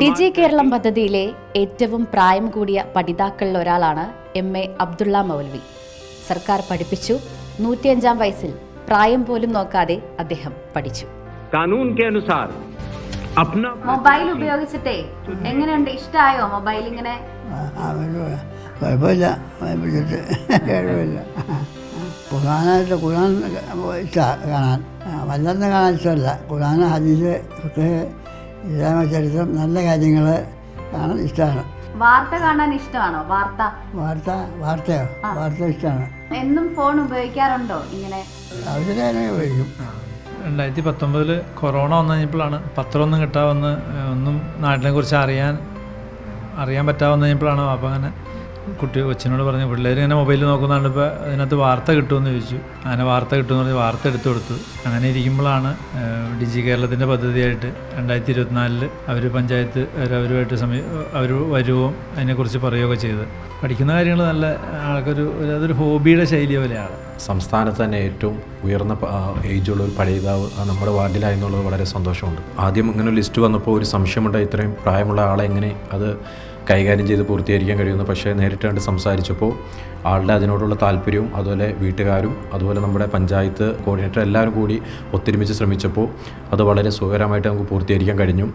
ഡിജി കേരളം പദ്ധതിയിലെ ഏറ്റവും പ്രായം കൂടിയ പഠിതാക്കളിൽ ഒരാളാണ് MA അബ്ദുള്ള മൗലവി. സർക്കാർ പഠിപ്പിച്ചു. 105-ാം വയസ്സിൽ പ്രായം പോലും നോക്കാതെ അദ്ദേഹം പഠിച്ചു. മൊബൈൽ ഉപയോഗിച്ചിട്ടേ എങ്ങനെയുണ്ട്? ഇഷ്ടമായോ മൊബൈൽ? ഇങ്ങനെ കുഴപ്പമില്ല, ഖുർആനായിട്ട് ഖുർആൻ ഇഷ്ടമാണ് കാണാൻ. വല്ലതും കാണാൻ ഇഷ്ടമല്ല. ഖുർആൻ, ഹദീസ്, ഇസ്ലാമ ചരിത്രം, നല്ല കാര്യങ്ങൾ കാണാൻ ഇഷ്ടമാണ്. വാർത്ത കാണാൻ ഇഷ്ടമാണോ? വാർത്തയോ? വാർത്ത ഇഷ്ടമാണ്. എന്നും ഫോൺ ഉപയോഗിക്കാറുണ്ടോ? ഇങ്ങനെ ആവശ്യത്തിന് ഉപയോഗിക്കും. 2019 കൊറോണ വന്നു കഴിഞ്ഞപ്പോഴാണ് പത്രമൊന്നും കിട്ടാമെന്ന്, ഒന്നും നാട്ടിനെ കുറിച്ച് അറിയാൻ പറ്റാമെന്ന് കഴിഞ്ഞപ്പോഴാണ് അപ്പം അങ്ങനെ കൊച്ചിനോട് പറഞ്ഞു, പിള്ളേർ ഇങ്ങനെ മൊബൈലിൽ നോക്കുന്നതാണ്, ഇപ്പോൾ അതിനകത്ത് വാർത്ത കിട്ടുമെന്ന് ചോദിച്ചു. അങ്ങനെ വാർത്ത കിട്ടുമെന്ന് പറഞ്ഞ് വാർത്ത എടുത്തു കൊടുത്തു. അങ്ങനെ ഇരിക്കുമ്പോഴാണ് ഡിജി കേരളത്തിൻ്റെ പദ്ധതിയായിട്ട് 2024 അവർ പഞ്ചായത്ത് അവരുമായിട്ട് അവർ വരുവും അതിനെക്കുറിച്ച് പറയുകയൊക്കെ ചെയ്ത്. പഠിക്കുന്ന കാര്യങ്ങൾ നല്ല അതൊരു ഹോബിയുടെ ശൈലി പോലെയാണ്. സംസ്ഥാനത്ത് തന്നെ ഏറ്റവും ഉയർന്ന ഏജുള്ള ഒരു പഠിതാവ് നമ്മുടെ വാർഡിലായെന്നുള്ളത് വളരെ സന്തോഷമുണ്ട്. ആദ്യം ഇങ്ങനെ ഒരു ലിസ്റ്റ് വന്നപ്പോൾ ഒരു സംശയമുണ്ട്, ഇത്രയും പ്രായമുള്ള ആളെ എങ്ങനെ അത് കൈകാര്യം ചെയ്ത് പൂർത്തീകരിക്കാൻ കഴിയുന്നു. പക്ഷേ നേരിട്ട് കണ്ട് സംസാരിച്ചപ്പോൾ ആളുടെ അതിനോടുള്ള താല്പര്യവും അതുപോലെ വീട്ടുകാരും അതുപോലെ നമ്മുടെ പഞ്ചായത്ത് കോർഡിനേറ്റർ എല്ലാവരും കൂടി ഒത്തൊരുമിച്ച് ശ്രമിച്ചപ്പോൾ അത് വളരെ സുഖകരമായിട്ട് നമുക്ക് പൂർത്തീകരിക്കാൻ കഴിഞ്ഞു.